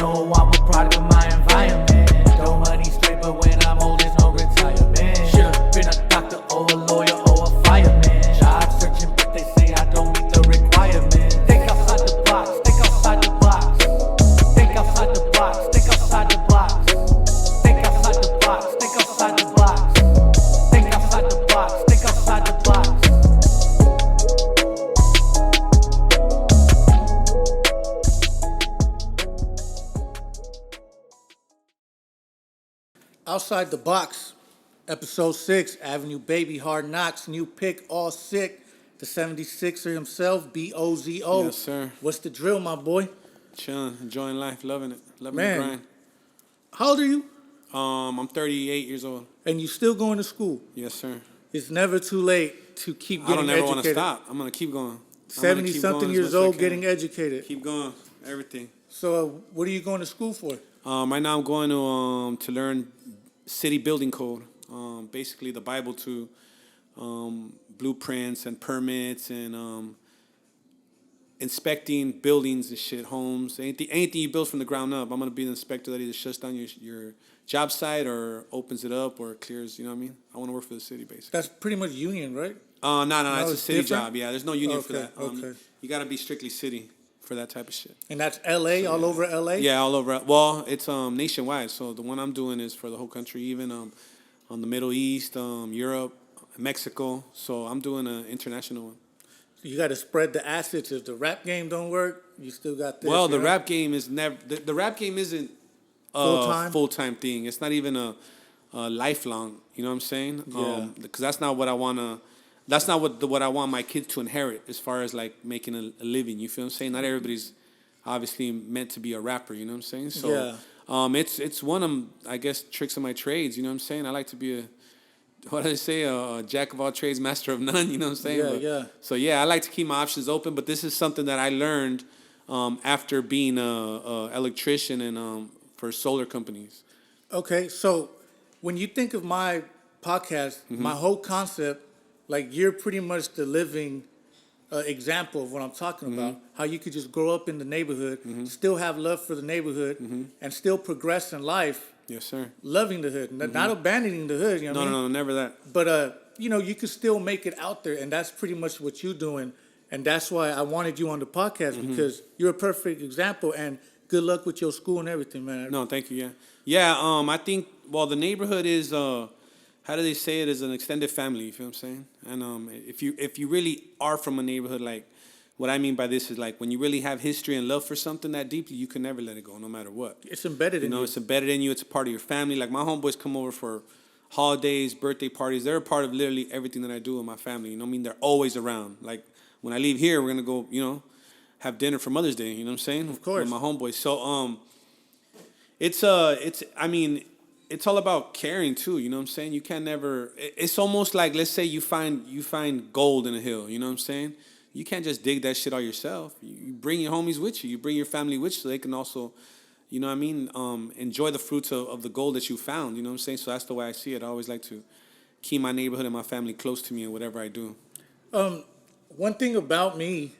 know I'm a product of my environment. Throw money straight, but when I'm old, there's no retirement. Should've been a doctor or a lawyer or a fireman. Job searching, but they say I don't meet the requirements. Think outside the box, think outside the box. Think outside the box, think outside the box. Think outside the box, think outside the box. Think outside the box, think outside the box. Outside the Box, Episode 6, Avenue Baby, Hard Knocks, new pick, all sick. The 76er himself, Bozo. Yes, sir. What's the drill, my boy? Chilling, enjoying life, loving it, loving Man. the grind. How old are you? I'm 38 years old. And you still going to school? Yes, sir. It's never too late to keep I getting don't ever educated. want to stop. I'm gonna keep going. 70-something years old, getting educated. Keep going, everything. So, what are you going to school for? Right now I'm going to learn city building code. Basically the Bible to blueprints and permits and inspecting buildings and shit, homes, anything you build from the ground up. I'm gonna be the inspector that either shuts down your job site or opens it up or clears. You know what I mean? I want to work for the city basically. That's pretty much union, right? No, it's a city different? job. Yeah, there's no union for that. Okay. You gotta be strictly city for that type of shit. And that's L.A., all over L.A.? Yeah, all over. Well, it's nationwide. So the one I'm doing is for the whole country, even on the Middle East, Europe, Mexico. So I'm doing an international one. You got to spread the assets. If the rap game don't work, you still got this. Well, the rap game is never. The rap game isn't a full-time thing. It's not even a lifelong. You know what I'm saying? Yeah. Because that's not what I wanna. That's not what I want my kids to inherit as far as like making a living. You feel what I'm saying? Not everybody's obviously meant to be a rapper. You know what I'm saying? So yeah. it's one of, I guess, tricks of my trades. You know what I'm saying? I like to be what do they say? A jack of all trades, master of none. You know what I'm saying? Yeah. So yeah, I like to keep my options open. But this is something that I learned after being a electrician and for solar companies. Okay, so when you think of my podcast, my whole concept, like you're pretty much the living example of what I'm talking about. How you could just grow up in the neighborhood, still have love for the neighborhood, and still progress in life. Yes, sir. Loving the hood, not abandoning the hood. You know what I mean? No, never that. But you could still make it out there, and that's pretty much what you're doing. And that's why I wanted you on the podcast because you're a perfect example. And good luck with your school and everything, man. No, thank you. Yeah. I think the neighborhood is how do they say it, is an extended family. You feel what I'm saying? And if you really are from a neighborhood, like what I mean by this is like when you really have history and love for something that deeply, you can never let it go, no matter what. It's embedded in you. It's embedded in you. It's a part of your family. Like my homeboys come over for holidays, birthday parties. They're a part of literally everything that I do with my family. You know what I mean? They're always around. Like when I leave here, we're gonna go, have dinner for Mother's Day. You know what I'm saying? Of course. With my homeboys. So it's all about caring too. You know what I'm saying? You can never. It's almost like, let's say you find gold in a hill. You know what I'm saying? You can't just dig that shit all yourself. You bring your homies with you. You bring your family with you so they can also, you know what I mean, enjoy the fruits of the gold that you found. You know what I'm saying? So that's the way I see it. I always like to keep my neighborhood and my family close to me in whatever I do. One thing about me,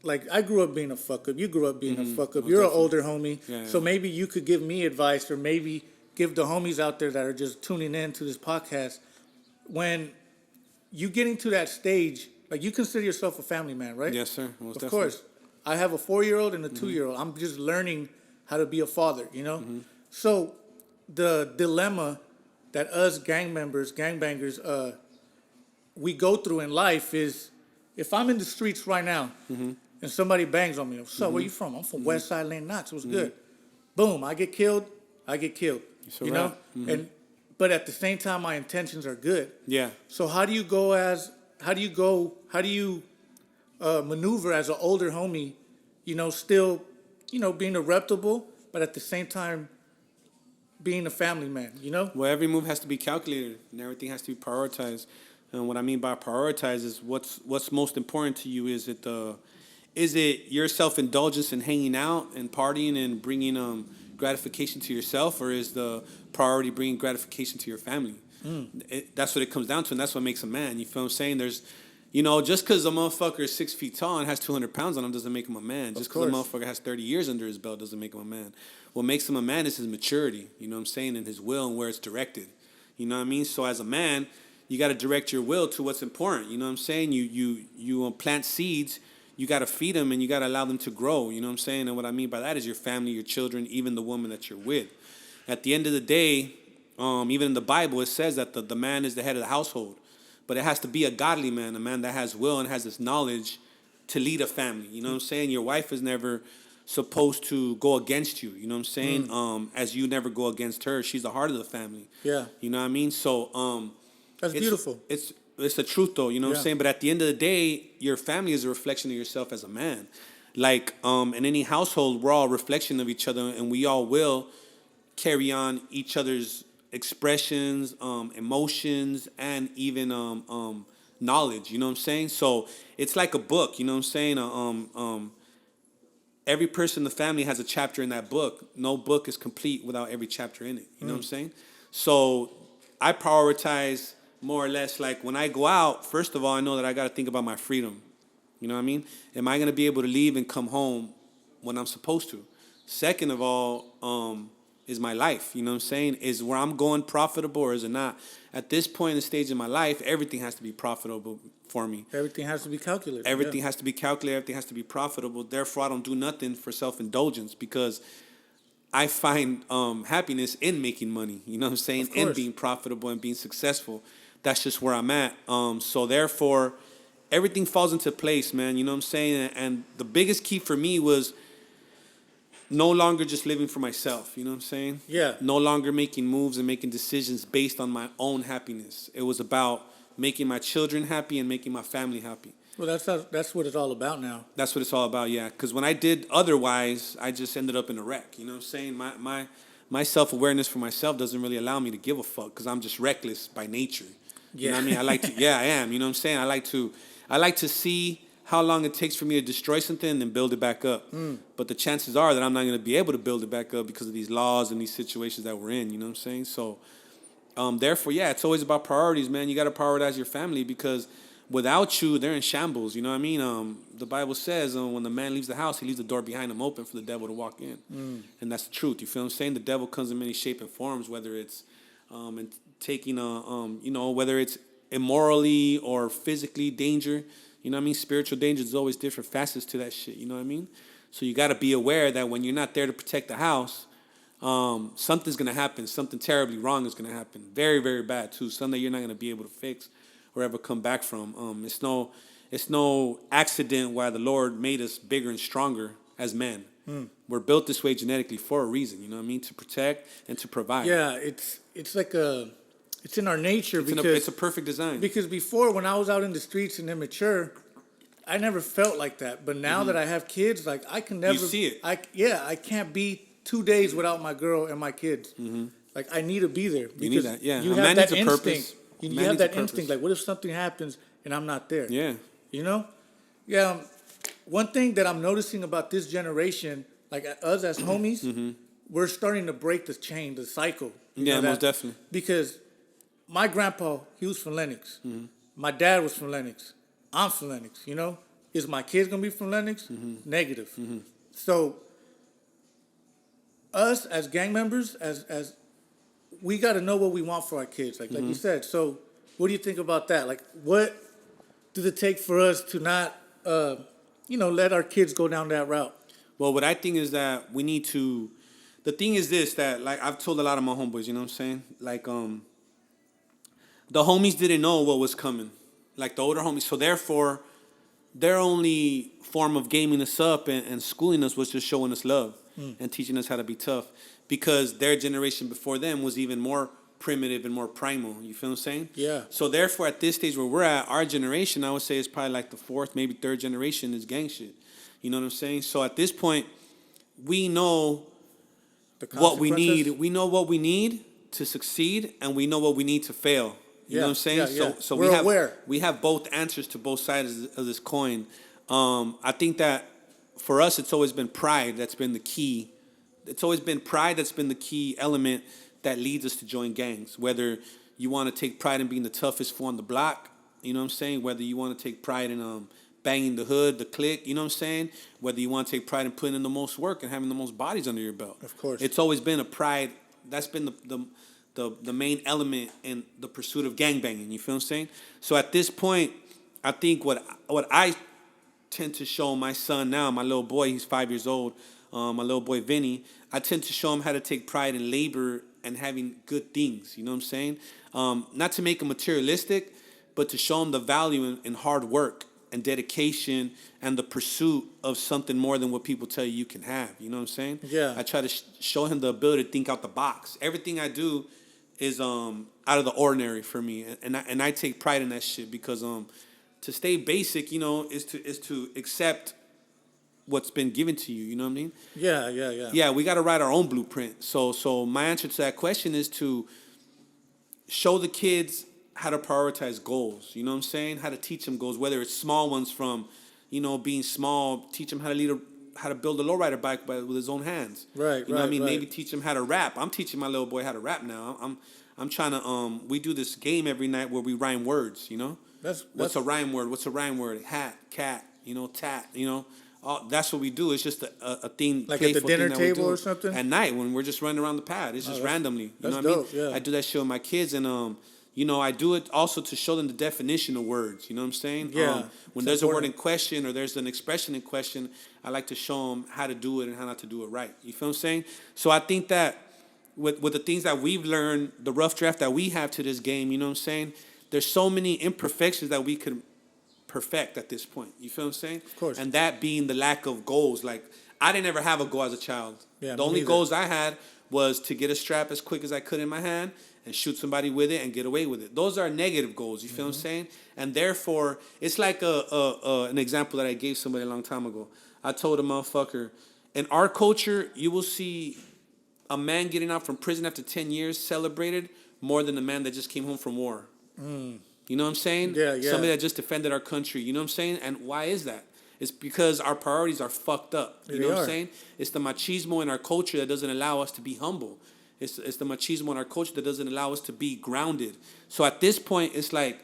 like I grew up being a fuck up. You grew up being a fuck up. Most You're definitely. an older homie. Yeah. So maybe you could give me advice or maybe give the homies out there that are just tuning in to this podcast. When you getting to that stage, like you consider yourself a family man, right? Yes, sir. Most Of definitely. course. I have a 4-year-old and a 2-year-old. I'm just learning how to be a father, So the dilemma that us gangbangers, we go through in life is if I'm in the streets right now and somebody bangs on me, so where you from? I'm from West Side Lane Knox. What's good? Boom, I get killed. You know? But at the same time, my intentions are good. Yeah. So how do you maneuver as an older homie, still, being a reputable, but at the same time being a family man, Well, every move has to be calculated and everything has to be prioritized. And what I mean by prioritize is what's most important to you. Is it your self-indulgence and hanging out and partying and bringing gratification to yourself, or is the priority bringing gratification to your family? That's what it comes down to, and that's what makes a man. You feel what I'm saying? You know, just because a motherfucker is 6 feet tall and has 200 pounds on him doesn't make him a man. Just because a motherfucker has 30 years under his belt doesn't make him a man. What makes him a man is his maturity, you know what I'm saying, and his will and where it's directed. You know what I mean? So as a man, you got to direct your will to what's important. You know what I'm saying? You plant seeds, you got to feed them, and you got to allow them to grow. You know what I'm saying? And what I mean by that is your family, your children, even the woman that you're with. At the end of the day, even in the Bible, it says that the man is the head of the household. But it has to be a godly man, a man that has will and has this knowledge to lead a family. You know what I'm saying? Your wife is never supposed to go against you. You know what I'm saying? As you never go against her. She's the heart of the family. Yeah. You know what I mean? So that's beautiful. It's the truth though, you know what I'm saying? But at the end of the day, your family is a reflection of yourself as a man. Like in any household, we're all a reflection of each other, and we all will carry on each other's expressions, emotions, and even knowledge. You know what I'm saying? So it's like a book. You know what I'm saying? Every person in the family has a chapter in that book. No book is complete without every chapter in it. You know what I'm saying? So I prioritize more or less, like when I go out, first of all, I know that I got to think about my freedom. You know what I mean? Am I going to be able to leave and come home when I'm supposed to? Second of all, is my life. You know what I'm saying? Is where I'm going profitable or is it not? At this point in the stage of my life, everything has to be profitable for me. Everything has to be calculated. Everything has to be calculated. Everything has to be profitable. Therefore, I don't do nothing for self-indulgence because I find happiness in making money. You know what I'm saying? In being profitable and being successful. That's just where I'm at. So therefore, everything falls into place, man. You know what I'm saying? And the biggest key for me was no longer just living for myself, you know what I'm saying? Yeah. No longer making moves and making decisions based on my own happiness. It was about making my children happy and making my family happy. Well, that's what it's all about now. That's what it's all about, yeah. Because when I did otherwise, I just ended up in a wreck, you know what I'm saying? My self-awareness for myself doesn't really allow me to give a fuck because I'm just reckless by nature. You know what I mean? I like to, I am, you know what I'm saying? I like to see how long it takes for me to destroy something and then build it back up. But the chances are that I'm not going to be able to build it back up because of these laws and these situations that we're in, you know what I'm saying? So, therefore, it's always about priorities, man. You got to prioritize your family because without you, they're in shambles, you know what I mean? The Bible says when the man leaves the house, he leaves the door behind him open for the devil to walk in. And that's the truth, you feel what I'm saying? The devil comes in many shapes and forms, whether it's taking whether it's immorally or physically danger. You know what I mean? Spiritual danger, there's always different facets to that shit. You know what I mean? So you got to be aware that when you're not there to protect the house, something's going to happen. Something terribly wrong is going to happen. Very, very bad, too. Something that you're not going to be able to fix or ever come back from. It's no accident why the Lord made us bigger and stronger as men. We're built this way genetically for a reason. You know what I mean? To protect and to provide. Yeah, it's like it's in our nature it's a perfect design. Because before, when I was out in the streets and immature, I never felt like that. But now that I have kids, like I can never. You see it. I can't be 2 days without my girl and my kids. Like I need to be there. You need that. Yeah, you have that instinct. You have that instinct. Like, what if something happens and I'm not there? Yeah. You know. Yeah. One thing that I'm noticing about this generation, like us as homies, we're starting to break the chain, the cycle. Yeah, most definitely. Because my grandpa, he was from Lennox. My dad was from Lennox. I'm from Lennox, you know? Is my kids going to be from Lennox? Negative. So us as gang members, as we got to know what we want for our kids, like you said. So what do you think about that? Like, what does it take for us to not, let our kids go down that route? Well, what I think is that we need to, the thing is this, that like I've told a lot of my homeboys, you know what I'm saying? Like, the homies didn't know what was coming, like the older homies. So therefore, their only form of gaming us up and schooling us was just showing us love and teaching us how to be tough. Because their generation before them was even more primitive and more primal. You feel what I'm saying? Yeah. So therefore, at this stage where we're at, our generation, I would say is probably like the fourth, maybe third generation is gang shit. You know what I'm saying? So at this point, we know what we need. We know what we need to succeed, and we know what we need to fail. You know what I'm saying? So we're aware. We have both answers to both sides of this coin. I think that for us, it's always been pride that's been the key. It's always been pride that's been the key element that leads us to join gangs. Whether you want to take pride in being the toughest fool on the block, You know what I'm saying? Whether you want to take pride in banging the hood, the click, you know what I'm saying? Whether you want to take pride in putting in the most work and having the most bodies under your belt. Of course. It's always been a pride. That's been the main element in the pursuit of gangbanging. You feel what I'm saying? So at this point, I think what I tend to show my son now, my little boy, he's 5 years old, my little boy Vinny, I tend to show him how to take pride in labor and having good things. You know what I'm saying? Not to make him materialistic, but to show him the value in hard work and dedication and the pursuit of something more than what people tell you can have. You know what I'm saying? Yeah. I try to show him the ability to think out the box. Everything I do is out of the ordinary for me, and I take pride in that shit because to stay basic, you know, is to accept what's been given to you. You know what I mean? Yeah. Yeah, we got to write our own blueprint. So my answer to that question is to show the kids how to prioritize goals. You know what I'm saying? How to teach them goals, whether it's small ones from, you know, being small. Teach them how to build a lowrider bike with his own hands. Right. You know what I mean? Right. Maybe teach them how to rap. I'm teaching my little boy how to rap now. I'm trying to we do this game every night where we rhyme words. You know? What's a rhyme word? What's a rhyme word? Hat, cat, you know, tat, you know. That's what we do. It's just a thing, like at the dinner thing that we table do or something? at night when we're just running around the pad. It's just randomly. You that's know what dope, I mean? yeah. I do that shit with my kids, and you know, I do it also to show them the definition of words. You know what I'm saying? Yeah. When there's a word in question or there's an expression in question, I like to show them how to do it and how not to do it right. You feel what I'm saying? So I think that with the things that we've learned, the rough draft that we have to this game, you know what I'm saying? There's so many imperfections that we could perfect at this point. You feel what I'm saying? Of course. And that being the lack of goals. Like, I didn't ever have a goal as a child. Yeah, the only neither. goals I had was to get a strap as quick as I could in my hand and shoot somebody with it and get away with it. Those are negative goals. You feel what I'm saying? And therefore, it's like an example that I gave somebody a long time ago. I told a motherfucker, in our culture, you will see a man getting out from prison after 10 years celebrated more than a man that just came home from war. You know what I'm saying? Yeah. Somebody that just defended our country. You know what I'm saying? And why is that? It's because our priorities are fucked up. You know what I'm saying? It's the machismo in our culture that doesn't allow us to be humble. It's the machismo in our culture that doesn't allow us to be grounded. So at this point, it's like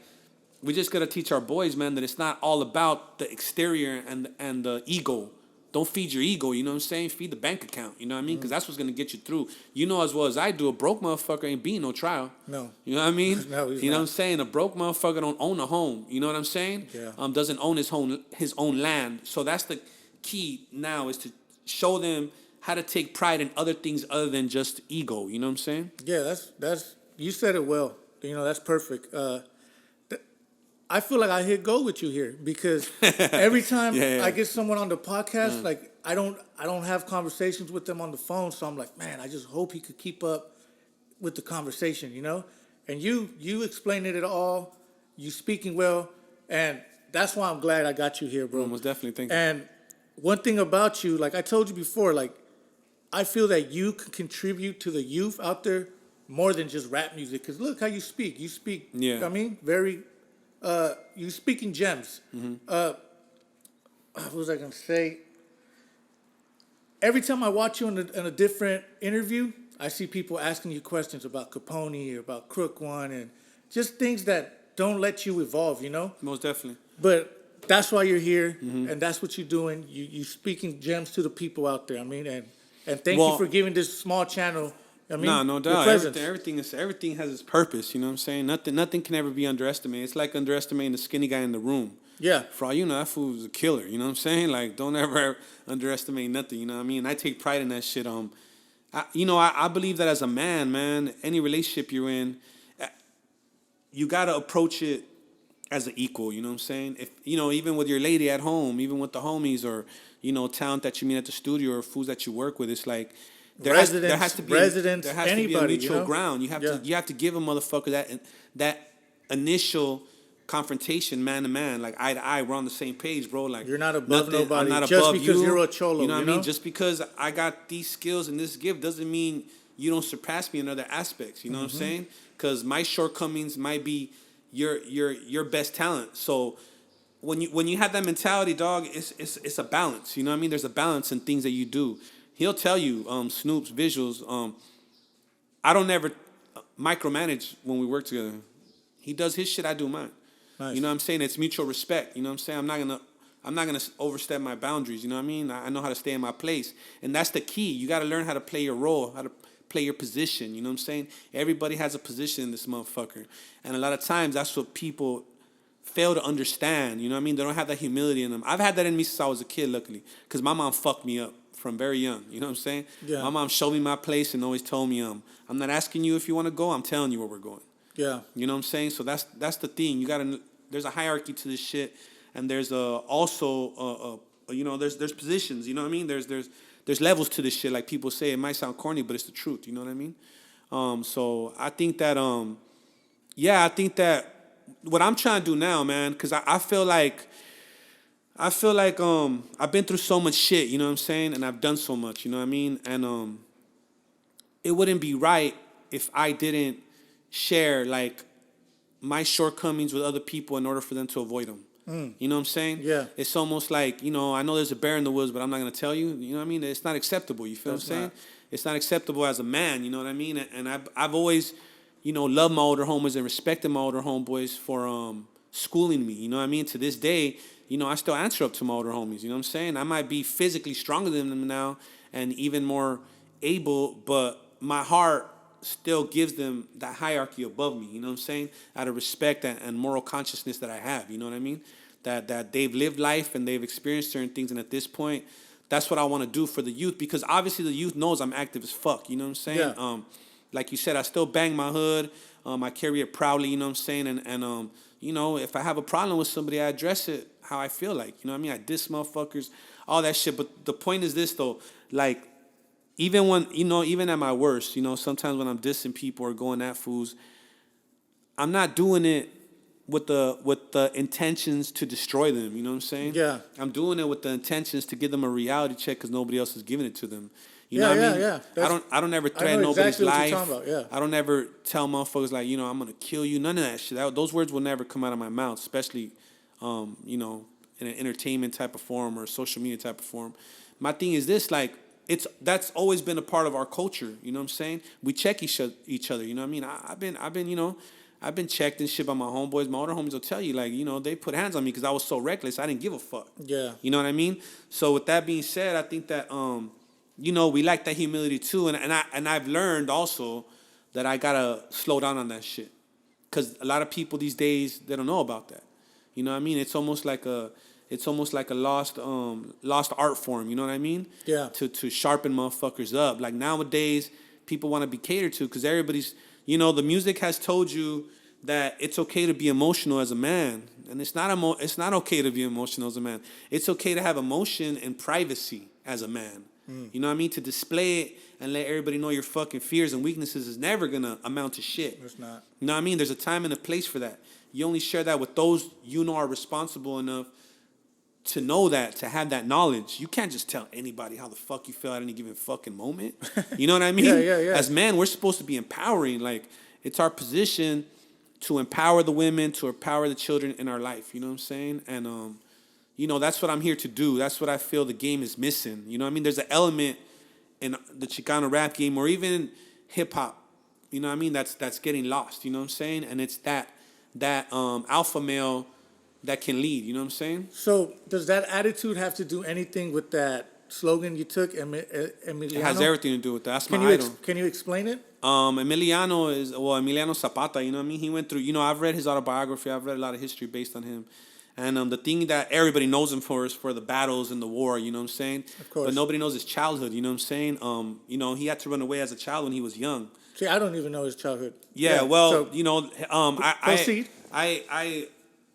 we just got to teach our boys, man, that it's not all about the exterior and the ego. Don't feed your ego, you know what I'm saying? Feed the bank account, you know what I mean? Because that's what's going to get you through. You know as well as I do, a broke motherfucker ain't being no trial. No. You know what I mean? No, he's you know not. what I'm saying? A broke motherfucker don't own a home. You know what I'm saying? Yeah. Doesn't own his own land. So that's the key now, is to show them how to take pride in other things other than just ego. You know what I'm saying? Yeah, that's you said it well. You know, that's perfect. I feel like I hit gold with you here because every time Yeah. I get someone on the podcast, like I don't have conversations with them on the phone, so I'm like, man, I just hope he could keep up with the conversation, you know? And you explained it all, you speaking well, and that's why I'm glad I got you here, bro. Most definitely. Thank you. And one thing about you, like I told you before, like I feel that you can contribute to the youth out there more than just rap music. Because look how you speak. You speak, Yeah. I mean, very, you speak in gems. What was I going to say? Every time I watch you in a different interview, I see people asking you questions about Capone or about Crook One and just things that don't let you evolve, you know? Most definitely. But that's why you're here, and that's what you're doing. You speaking gems to the people out there. I mean, and thank you for giving this small channel. I mean, no your doubt. presence. Everything has its purpose. You know what I'm saying? Nothing can ever be underestimated. It's like underestimating the skinny guy in the room. Yeah. For all you know, that fool's a killer. You know what I'm saying? Like, don't ever underestimate nothing. You know what I mean? I take pride in that shit. I believe that as a man, any relationship you're in, you gotta approach it as an equal. You know what I'm saying? If even with your lady at home, even with the homies, or talent that you meet at the studio, or fools that you work with, it's like there has to be anybody, a mutual you know? ground. You have to give a motherfucker that initial confrontation, man to man, like eye to eye. We're on the same page, bro. Like, you're not above nobody. I'm not just above because you. you're a cholo. You know what I mean? Just because I got these skills and this gift doesn't mean you don't surpass me in other aspects. You know what I'm saying? Because my shortcomings might be your best talent. So when you have that mentality, dog, it's a balance. You know what I mean? There's a balance in things that you do. He'll tell you, Snoop's visuals. I don't never micromanage when we work together. He does his shit, I do mine. Nice. You know what I'm saying? It's mutual respect. You know what I'm saying? I'm not gonna overstep my boundaries. You know what I mean? I know how to stay in my place, and that's the key. You got to learn how to play your role, how to play your position. You know what I'm saying? Everybody has a position in this motherfucker, and a lot of times that's what people fail to understand. You know what I mean? They don't have that humility in them. I've had that in me since I was a kid, luckily, because my mom fucked me up from very young. You know what I'm saying? Yeah. My mom showed me my place and always told me, I'm not asking you if you want to go. I'm telling you where we're going. Yeah. You know what I'm saying? So that's the thing. There's a hierarchy to this shit, and there's also there's positions. You know what I mean? There's levels to this shit. Like people say, it might sound corny, but it's the truth. You know what I mean? So I think that I think that what I'm trying to do now, man, because I feel like I've been through so much shit. You know what I'm saying? And I've done so much. You know what I mean? And it wouldn't be right if I didn't share like my shortcomings with other people in order for them to avoid them. You know what I'm saying? Yeah. It's almost like, I know there's a bear in the woods, but I'm not going to tell you. You know what I mean? It's not acceptable. You feel what I'm saying? Not. It's not acceptable as a man. You know what I mean? And I've always, loved my older homies and respected my older homeboys for schooling me. You know what I mean? To this day, I still answer up to my older homies. You know what I'm saying? I might be physically stronger than them now and even more able, but my heart still gives them that hierarchy above me, you know what I'm saying? Out of respect and moral consciousness that I have, you know what I mean? That they've lived life and they've experienced certain things, and at this point, that's what I want to do for the youth, because obviously the youth knows I'm active as fuck, you know what I'm saying? Yeah. Like you said, I still bang my hood, I carry it proudly, you know what I'm saying? And if I have a problem with somebody, I address it how I feel like, you know what I mean? I diss motherfuckers, all that shit, but the point is this though, like, even when, even at my worst, sometimes when I'm dissing people or going at fools, I'm not doing it with the intentions to destroy them, you know what I'm saying? Yeah. I'm doing it with the intentions to give them a reality check because nobody else is giving it to them. You Yeah, know what I yeah, mean? yeah. I don't ever I threaten know nobody's exactly what life. you're talking about, yeah. I don't ever tell motherfuckers like, I'm gonna kill you. None of that shit. Those words will never come out of my mouth, especially in an entertainment type of form or a social media type of form. My thing is this, like, that's always been a part of our culture, you know what I'm saying? We check each other, you know what I mean? I've been checked and shit by my homeboys. My older homies will tell you, like, they put hands on me because I was so reckless. I didn't give a fuck. Yeah. You know what I mean? So with that being said, I think that we like that humility too, and I've learned also that I gotta slow down on that shit, because a lot of people these days, they don't know about that. You know what I mean? It's almost like a lost art form, you know what I mean? Yeah. To sharpen motherfuckers up. Like nowadays, people want to be catered to because everybody's, the music has told you that it's okay to be emotional as a man, and it's not okay to be emotional as a man. It's okay to have emotion in privacy as a man. You know what I mean? To display it and let everybody know your fucking fears and weaknesses is never gonna amount to shit. It's not. You know what I mean? There's a time and a place for that. You only share that with those are responsible enough to know that, to have that knowledge. You can't just tell anybody how the fuck you feel at any given fucking moment. You know what I mean? Yeah. As men, we're supposed to be empowering. Like, it's our position to empower the women, to empower the children in our life. You know what I'm saying? And, that's what I'm here to do. That's what I feel the game is missing. You know what I mean? There's an element in the Chicano rap game or even hip-hop, you know what I mean, that's getting lost. You know what I'm saying? And it's that alpha male that can lead, you know what I'm saying? So does that attitude have to do anything with that slogan you took, Emiliano? It has everything to do with that. That's my idol. Can you explain it? Emiliano Zapata, you know what I mean? He went through, I've read his autobiography. I've read a lot of history based on him. And the thing that everybody knows him for is for the battles and the war, you know what I'm saying? Of course. But nobody knows his childhood, you know what I'm saying? He had to run away as a child when he was young. See, I don't even know his childhood. Yeah, proceed.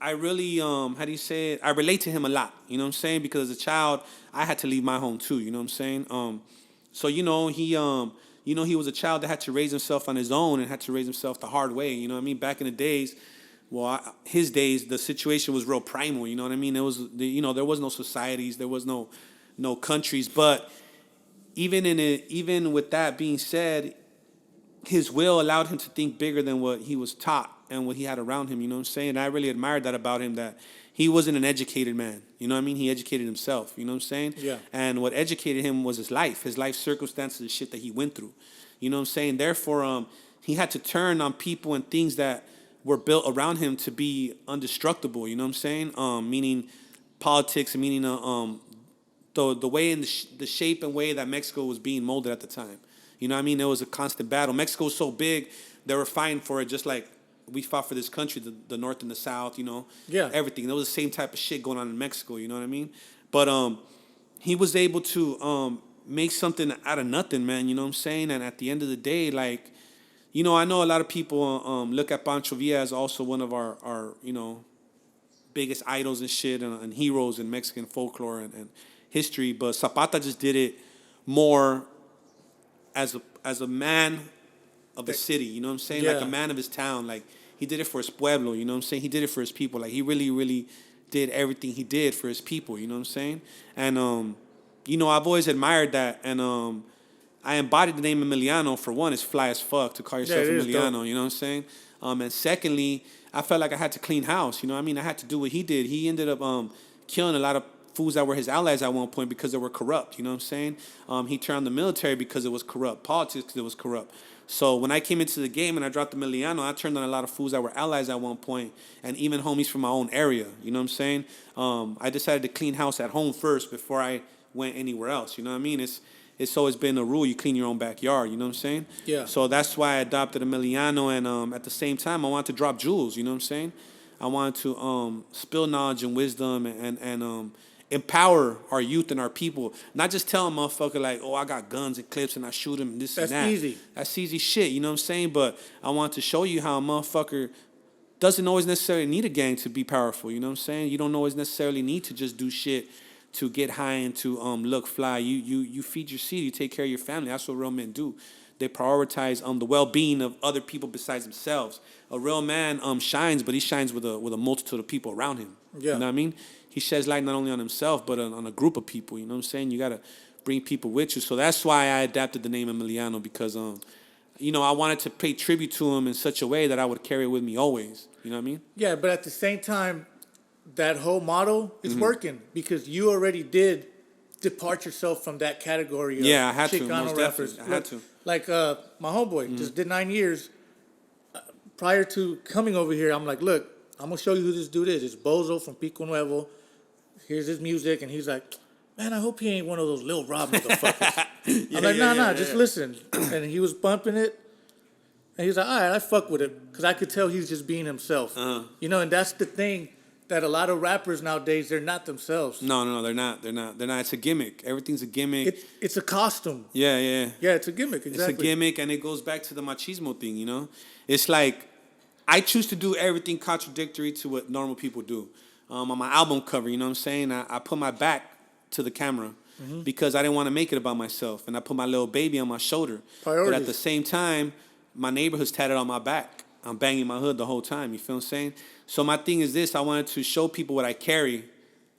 I really, how do you say it? I relate to him a lot, you know what I'm saying? Because as a child, I had to leave my home too, you know what I'm saying? So, he was a child that had to raise himself on his own and had to raise himself the hard way, you know what I mean? Back in the days, his days, the situation was real primal, you know what I mean? It was, there was no societies, there was no countries, but even with that being said, his will allowed him to think bigger than what he was taught and what he had around him, you know what I'm saying? And I really admired that about him, that he wasn't an educated man, you know what I mean? He educated himself, you know what I'm saying? Yeah. And what educated him was his life circumstances, the shit that he went through, you know what I'm saying? Therefore, he had to turn on people and things that were built around him to be indestructible. You know what I'm saying? Meaning politics, and meaning the way and the shape and way that Mexico was being molded at the time. You know what I mean? It was a constant battle. Mexico was so big, they were fighting for it just like we fought for this country, the North and the South, you know? Yeah. Everything. There was the same type of shit going on in Mexico, you know what I mean? But he was able to make something out of nothing, man, you know what I'm saying? And at the end of the day, like, you know, I know a lot of people look at Pancho Villa as also one of our you know, biggest idols and shit and heroes in Mexican folklore and history, but Zapata just did it more as a man of the city, you know what I'm saying? Yeah. Like a man of his town. Like, he did it for his pueblo, you know what I'm saying? He did it for his people. Like, he really, really did everything he did for his people, you know what I'm saying? And, you know, I've always admired that. And I embodied the name Emiliano. For one, it's fly as fuck to call yourself Emiliano, you know what I'm saying? And secondly, I felt like I had to clean house, you know what I mean? I had to do what he did. He ended up killing a lot of fools that were his allies at one point because they were corrupt, you know what I'm saying? He turned on the military because it was corrupt, politics because it was corrupt. So when I came into the game and I dropped the Emiliano, I turned on a lot of fools that were allies at one point, and even homies from my own area, you know what I'm saying? I decided to clean house at home first before I went anywhere else, you know what I mean? It's always been a rule, you clean your own backyard, you know what I'm saying? Yeah. So that's why I adopted Emiliano, and at the same time, I wanted to drop jewels, you know what I'm saying? I wanted to spill knowledge and wisdom and empower our youth and our people. Not just tell them, motherfucker, like, oh, I got guns and clips and I shoot them and this and that. That's easy. That's easy shit, you know what I'm saying? But I want to show you how a motherfucker doesn't always necessarily need a gang to be powerful, you know what I'm saying? You don't always necessarily need to just do shit to get high and to look fly. You feed your city, you take care of your family. That's what real men do. They prioritize the well-being of other people besides themselves. A real man shines, but he shines with a multitude of people around him. Yeah. You know what I mean? He sheds light not only on himself, but on a group of people. You know what I'm saying? You got to bring people with you. So that's why I adapted the name Emiliano, because, you know, I wanted to pay tribute to him in such a way that I would carry it with me always. You know what I mean? Yeah, but at the same time, that whole model is working because you already did depart yourself from that category of I had to. Chicano Most rappers. definitely. I had to. Like my homeboy just did 9 years. Prior to coming over here, I'm like, look, I'm going to show you who this dude is. It's Bozo from Pico Nuevo. Here's his music. And he's like, man, I hope he ain't one of those Lil Rob motherfuckers. I'm like, nah, just listen. And he was bumping it. And he's like, all right, I fuck with it. Because I could tell he's just being himself. You know, and that's the thing that a lot of rappers nowadays, they're not themselves. No, they're not. It's a gimmick. Everything's a gimmick. It's a costume. Yeah. Yeah, it's a gimmick, exactly. It's a gimmick, and it goes back to the machismo thing, you know? It's like, I choose to do everything contradictory to what normal people do. On my album cover, you know what I'm saying? I put my back to the camera because I didn't want to make it about myself. And I put my little baby on my shoulder. Priorities. But at the same time, my neighborhood's tatted on my back. I'm banging my hood the whole time, you feel what I'm saying? So my thing is this, I wanted to show people what I carry,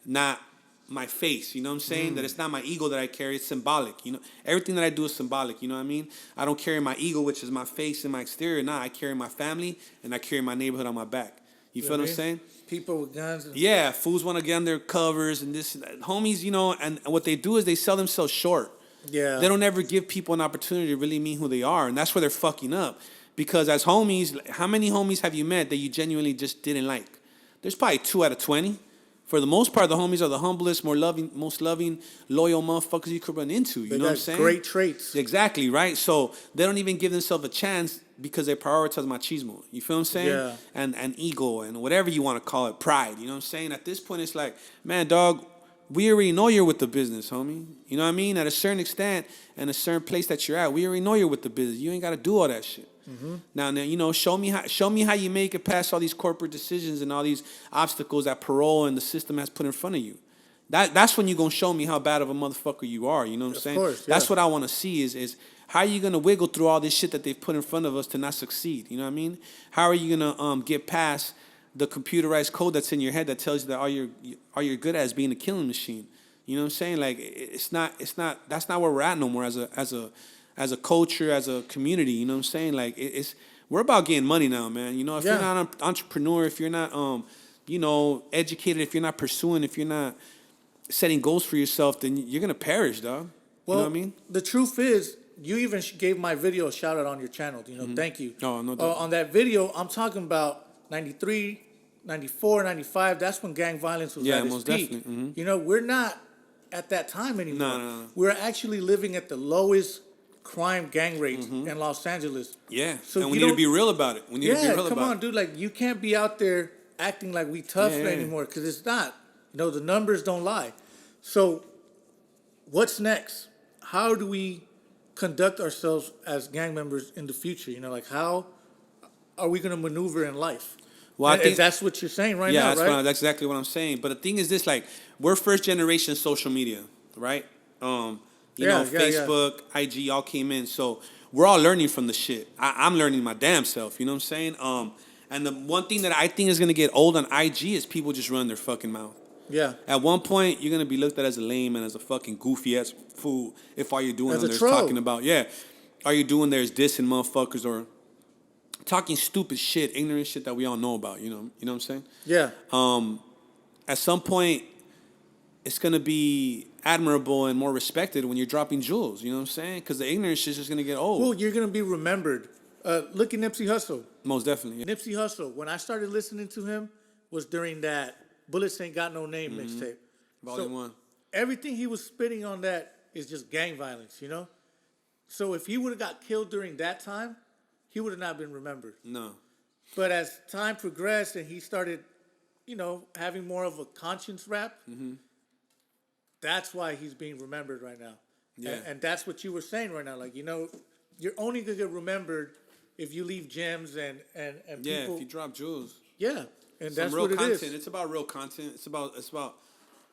not my face, you know what I'm saying? That it's not my ego that I carry, it's symbolic, you know? Everything that I do is symbolic, you know what I mean? I don't carry my ego, which is my face and my exterior. Nah, I carry my family and I carry my neighborhood on my back. You feel what I'm saying? People with guns. Yeah, fools want to get on their covers and this and that. Homies, you know, and what they do is they sell themselves short. Yeah. They don't ever give people an opportunity to really mean who they are, and that's where they're fucking up. Because as homies, how many homies have you met that you genuinely just didn't like? There's probably 2 out of 20. For the most part, the homies are the humblest, most loving, loyal motherfuckers you could run into. You know what I'm saying? Great traits. Exactly, right? So they don't even give themselves a chance because they prioritize machismo. You feel what I'm saying? Yeah. And ego and whatever you want to call it, pride. You know what I'm saying? At this point, it's like, man, dog, we already know you're with the business, homie. You know what I mean? At a certain extent and a certain place that you're at, we already know you're with the business. You ain't got to do all that shit. Now, you know, show me how you make it past all these corporate decisions and all these obstacles that parole and the system has put in front of you. That's when you're going to show me how bad of a motherfucker you are. You know what I'm saying? Course, That's what I want to see is how are you going to wiggle through all this shit that they've put in front of us to not succeed? You know what I mean? How are you going to get past the computerized code that's in your head that tells you that all you're good at is being a killing machine? You know what I'm saying? Like, that's not where we're at no more as a culture, as a community. You know what I'm saying? Like, we're about getting money now, man. You know, if you're not an entrepreneur, if you're not, you know, educated, if you're not pursuing, if you're not setting goals for yourself, then you're going to perish, dog. Well, you know what I mean? The truth is, you even gave my video a shout out on your channel. You know, thank you. Oh, no doubt. On that video, I'm talking about 93, 94, 95, that's when gang violence was at its most peak. definitely. Mm-hmm. You know, we're not at that time anymore. No. We're actually living at the lowest crime gang rates in Los Angeles. Yeah, So and we you need to don't- be real about it. We need to be Yeah, real come about on, it. dude. Like, you can't be out there acting like we tough Yeah. anymore, because it's not. You know, the numbers don't lie. So, what's next? How do we conduct ourselves as gang members in the future? You know, like, how are we going to maneuver in life? Well, I And think that's what you're saying right yeah, now, right? that's exactly what I'm saying. But the thing is this, like, we're first generation social media, right? You know, Yeah. Facebook, IG, all came in. So we're all learning from the shit. I'm learning my damn self, you know what I'm saying? And the one thing that I think is gonna get old on IG is people just run their fucking mouth. Yeah. At one point, you're gonna be looked at as a lame and as a fucking goofy ass fool if all you're doing As on a there is troll. talking about, all you're doing there is dissing motherfuckers or talking stupid shit, ignorant shit that we all know about, you know what I'm saying? Yeah. At some point, it's gonna be admirable and more respected when you're dropping jewels. You know what I'm saying? Because the ignorant shit's just gonna get old. Well, you're going to be remembered. Look at Nipsey Hussle. Most definitely. Nipsey Hussle, when I started listening to him, was during that Bullets Ain't Got No Name mixtape. Volume 1. Everything he was spitting on that is just gang violence, you know? So if he would have got killed during that time, he would have not been remembered. No. But as time progressed and he started, you know, having more of a conscience rap, that's why he's being remembered right now. Yeah. And that's what you were saying right now. Like, you know, you're only going to get remembered if you leave gems and Yeah, people. if you drop jewels. Yeah, and Some that's real what it content. is. It's about real content. It's about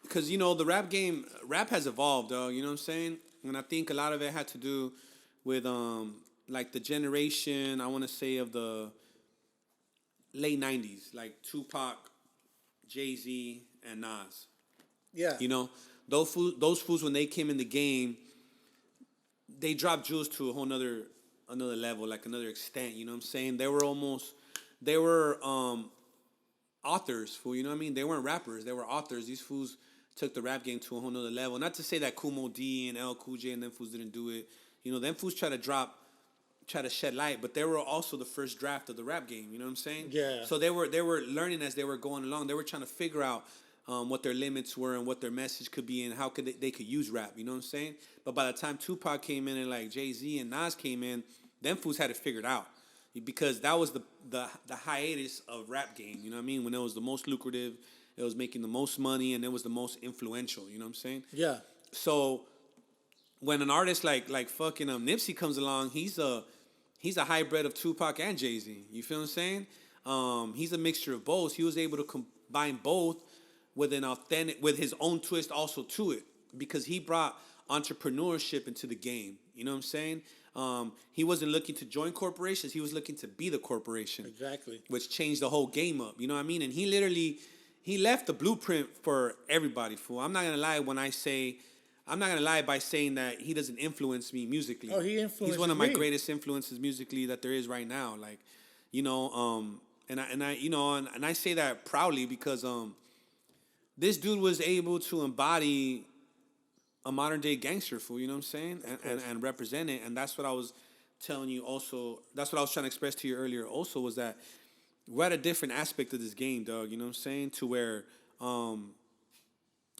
because, you know, the rap has evolved, dog. You know what I'm saying? And I think a lot of it had to do with like the generation, I want to say, of the late 90s, like Tupac, Jay-Z, and Nas. Yeah. You know, those fools when they came in the game, they dropped jewels to a whole another level, like another extent. You know what I'm saying? They were authors, fool. You know what I mean? They weren't rappers. They were authors. These fools took the rap game to a whole nother level. Not to say that Kumo D and L Cool J and them fools didn't do it. You know, them fools try to shed light, but they were also the first draft of the rap game. You know what I'm saying? Yeah. So they were learning as they were going along. They were trying to figure out what their limits were and what their message could be and how could they could use rap. You know what I'm saying? But by the time Tupac came in and like Jay-Z and Nas came in, them fools had it figured out. Because that was the hiatus of rap game, you know what I mean? When it was the most lucrative, it was making the most money, and it was the most influential, you know what I'm saying? Yeah. So when an artist like fucking Nipsey comes along, he's a hybrid of Tupac and Jay-Z. You feel what I'm saying? He's a mixture of both. He was able to combine both with with his own twist also to it, because he brought entrepreneurship into the game. You know what I'm saying? He wasn't looking to join corporations. He was looking to be the corporation. Exactly. Which changed the whole game up. You know what I mean? And he left the blueprint for everybody, fool. I'm not going to lie by saying that he doesn't influence me musically. Oh, he influences He's one of my me. greatest influences musically that there is right now. Like, you know, and I say that proudly because this dude was able to embody a modern day gangster, fool, you know what I'm saying? And represent it. And that's what I was telling you also. That's what I was trying to express to you earlier also, was that we're at a different aspect of this game, dog, you know what I'm saying? To where,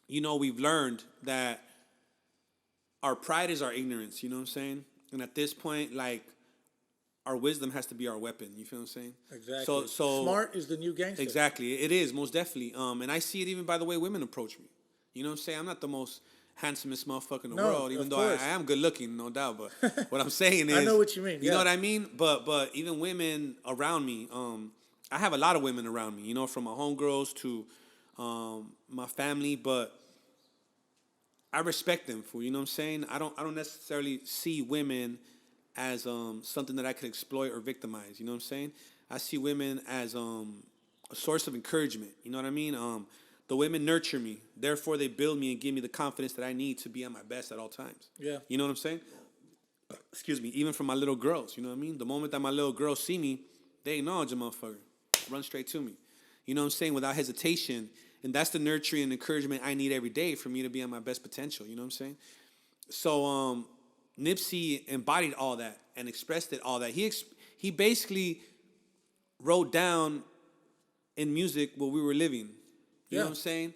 you know, we've learned that our pride is our ignorance, you know what I'm saying? And at this point, like, our wisdom has to be our weapon, you feel what I'm saying? Exactly. So smart is the new gangster. Exactly. It is, most definitely. And I see it even by the way women approach me. You know what I'm saying? I'm not the most handsomest motherfucker in the world, even though I am good looking, no doubt. But what I'm saying is, I know what you mean. You know what I mean? But even women around me, I have a lot of women around me, you know, from my homegirls to my family, but I respect them, fool. You know what I'm saying? I don't necessarily see women as something that I could exploit or victimize. You know what I'm saying? I see women as a source of encouragement. You know what I mean? The women nurture me. Therefore, they build me and give me the confidence that I need to be at my best at all times. Yeah. You know what I'm saying? Excuse me. Even from my little girls. You know what I mean? The moment that my little girls see me, they acknowledge a motherfucker. Run straight to me. You know what I'm saying? Without hesitation. And that's the nurturing and encouragement I need every day for me to be at my best potential. You know what I'm saying? So Nipsey embodied all that and expressed it all that. He basically wrote down in music what we were living. You know Yeah. what I'm saying?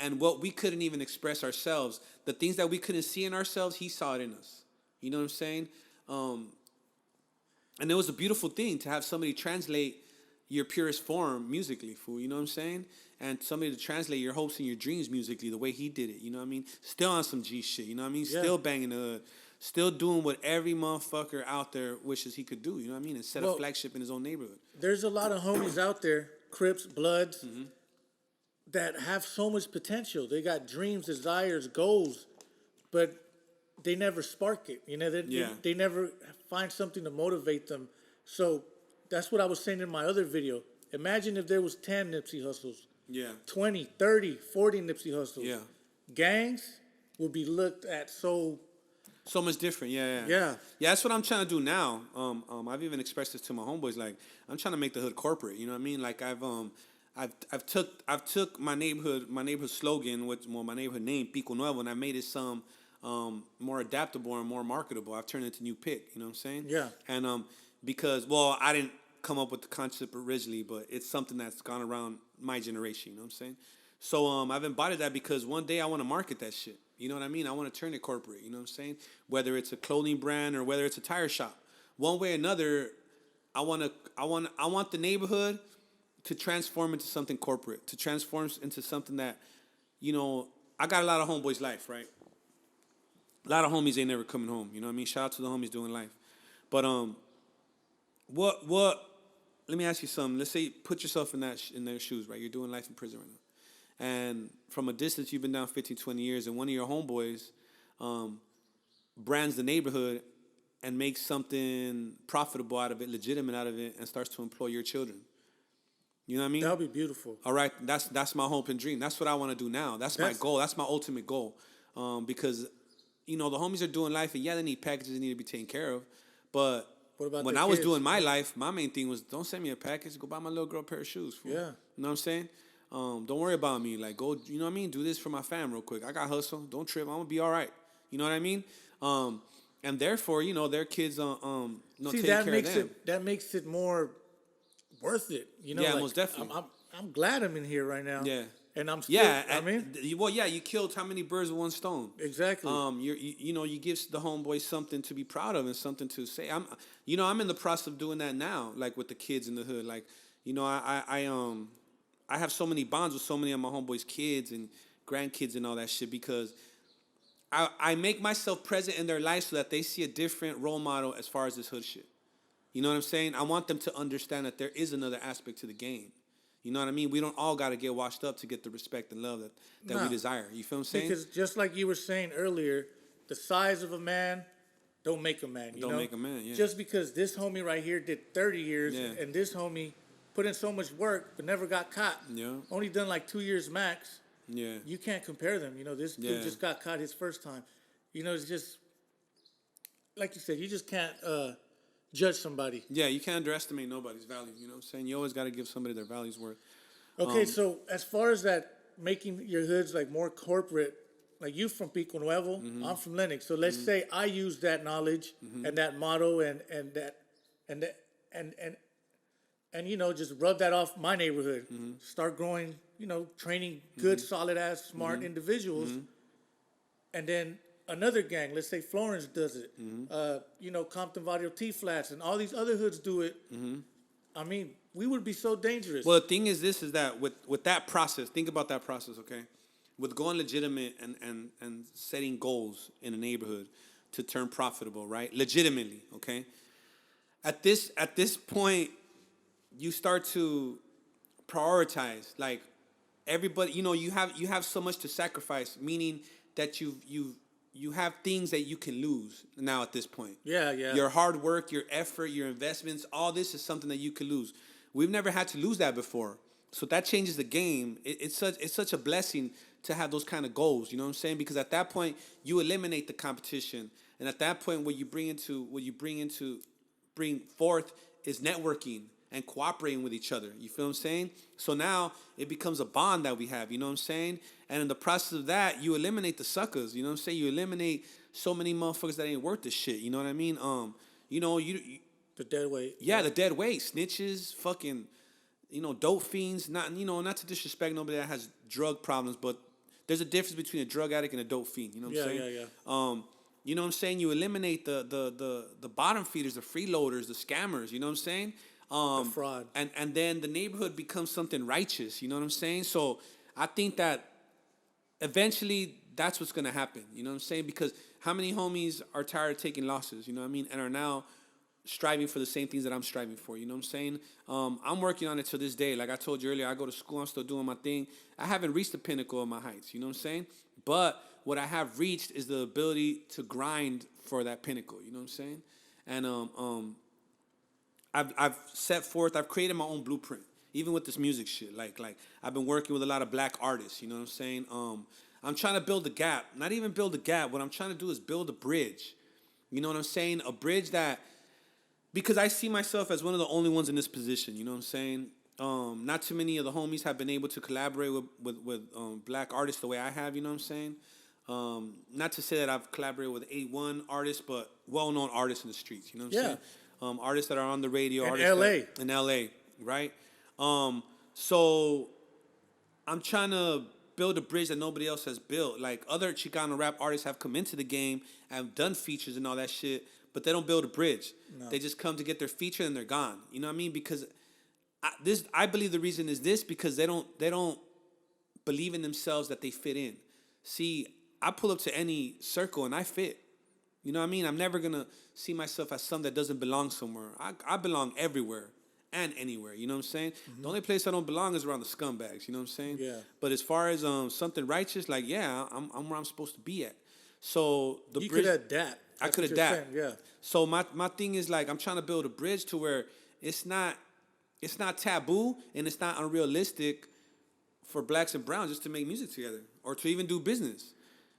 And what we couldn't even express ourselves, the things that we couldn't see in ourselves, he saw it in us. You know what I'm saying? And it was a beautiful thing to have somebody translate your purest form musically, fool. You know what I'm saying? And somebody to translate your hopes and your dreams musically the way he did it. You know what I mean? Still on some G shit. You know what I mean? Yeah. Still banging the hood. Still doing what every motherfucker out there wishes he could do. You know what I mean? And set a flagship in his own neighborhood. There's a lot of homies out there, Crips, Bloods, that have so much potential. They got dreams, desires, goals, but they never spark it. You know, they never find something to motivate them. So that's what I was saying in my other video. Imagine if there was 10 Nipsey Hussles, Yeah. 20, 30, 40 Nipsey Hussles. Yeah. Gangs would be looked at so much different. Yeah. Yeah. Yeah, that's what I'm trying to do now. I've even expressed this to my homeboys. Like, I'm trying to make the hood corporate. You know what I mean? Like, I've took my neighborhood slogan, my neighborhood name, Pico Nuevo, and I made it some more adaptable and more marketable. I've turned it into New Pick. You know what I'm saying? Yeah. And because I didn't come up with the concept originally, but it's something that's gone around my generation. You know what I'm saying? So I've embodied that because one day I want to market that shit. You know what I mean? I want to turn it corporate. You know what I'm saying? Whether it's a clothing brand or whether it's a tire shop, one way or another, I want the neighborhood to transform into something corporate, to transform into something that, you know, I got a lot of homeboys life, right? A lot of homies ain't never coming home. You know what I mean? Shout out to the homies doing life. But let me ask you something. Let's say put yourself in their shoes, right? You're doing life in prison right now. And from a distance, you've been down 15, 20 years, and one of your homeboys brands the neighborhood and makes something profitable out of it, legitimate out of it, and starts to employ your children. You know what I mean? that would be beautiful. All right, that's my hope and dream. That's what I want to do now. That's my goal. That's my ultimate goal. Because, you know, the homies are doing life, and yeah, they need packages, they need to be taken care of. But What about when the I was kids? doing my life, my main thing was don't send me a package. Go buy my little girl a pair of shoes. Fool. Yeah. You know what I'm saying? Don't worry about me. Like, go, you know what I mean? Do this for my fam real quick. I got hustle. Don't trip. I'm going to be all right. You know what I mean? And therefore, you know, their kids See, take that care makes of them. that makes it more worth it. You know, Yeah, like, most definitely. I'm glad I'm in here right now. Yeah. And I'm still, You killed how many birds with one stone? Exactly. You give the homeboys something to be proud of and something to say. I'm in the process of doing that now, like with the kids in the hood. Like, you know, I have so many bonds with so many of my homeboys' kids and grandkids and all that shit because I make myself present in their life so that they see a different role model as far as this hood shit. You know what I'm saying? I want them to understand that there is another aspect to the game. You know what I mean? We don't all got to get washed up to get the respect and love that we desire. You feel what I'm saying? Because just like you were saying earlier, the size of a man don't make a man. You Don't know? make a man, yeah. Just because this homie right here did 30 years Yeah. and this homie put in so much work but never got caught. Yeah. Only done like 2 years max. Yeah. You can't compare them. You know, this Yeah. dude just got caught his first time. You know, it's just, like you said, you just can't judge somebody. Yeah, you can't underestimate nobody's value. You know what I'm saying? You always got to give somebody their value's worth. Okay, so as far as that, making your hoods like more corporate, like you from Pico Nuevo, I'm from Lenox. So let's say I use that knowledge and that motto and you know, just rub that off my neighborhood. Start growing, you know, training good, solid ass, smart individuals, and then another gang, let's say Florence does it. You know, Compton Barrio T Flats and all these other hoods do it. I mean, we would be so dangerous. Well, the thing is that with that process, think about that process, okay? With going legitimate and setting goals in a neighborhood to turn profitable, right? Legitimately, okay? At this point, you start to prioritize. Like everybody, you know, you have so much to sacrifice, meaning that you have things that you can lose now at this point. Yeah. Your hard work, your effort, your investments, all this is something that you can lose. We've never had to lose that before. So that changes the game. It's such a blessing to have those kind of goals, you know what I'm saying? Because at that point, you eliminate the competition. And at that point, what you bring forth is networking and cooperating with each other. You feel what I'm saying? So now it becomes a bond that we have, you know what I'm saying? And in the process of that, you eliminate the suckers, you know what I'm saying? You eliminate so many motherfuckers that ain't worth the shit, you know what I mean? You know, the dead weight. yeah, the dead weight, snitches, fucking dope fiends. Not to disrespect nobody that has drug problems, but there's a difference between a drug addict and a dope fiend. You know what I'm saying? Yeah. You know what I'm saying? You eliminate the bottom feeders, the freeloaders, the scammers. You know what I'm saying? The fraud. And then the neighborhood becomes something righteous. You know what I'm saying? So I think that eventually that's what's gonna happen. You know what I'm saying? Because how many homies are tired of taking losses? You know what I mean? And are now striving for the same things that I'm striving for. You know what I'm saying? I'm working on it to this day. Like I told you earlier, I go to school. I'm still doing my thing. I haven't reached the pinnacle of my heights. You know what I'm saying? But what I have reached is the ability to grind for that pinnacle. You know what I'm saying? And I've set forth. I've created my own blueprint. Even with this music shit, like I've been working with a lot of black artists. You know what I'm saying? I'm trying to build a gap. Not even build a gap. What I'm trying to do is build a bridge. You know what I'm saying? A bridge that, because I see myself as one of the only ones in this position. You know what I'm saying? Not too many of the homies have been able to collaborate with black artists the way I have. You know what I'm saying? Not to say that I've collaborated with A1 artists, but well-known artists in the streets. You know what I'm saying? Artists that are on the radio. In artists LA. In LA, right? So I'm trying to build a bridge that nobody else has built. Like other Chicano rap artists have come into the game, have done features and all that shit, but they don't build a bridge. No. They just come to get their feature and they're gone. You know what I mean? Because I believe the reason is this, because they don't believe in themselves that they fit in. See, I pull up to any circle and I fit. You know what I mean? I'm never gonna see myself as something that doesn't belong somewhere. I belong everywhere and anywhere. You know what I'm saying? Mm-hmm. The only place I don't belong is around the scumbags. You know what I'm saying? Yeah. But as far as something righteous, like I'm where I'm supposed to be at. So you could adapt. I could adapt. Saying, yeah. So my thing is like I'm trying to build a bridge to where it's not taboo and it's not unrealistic for blacks and browns just to make music together or to even do business.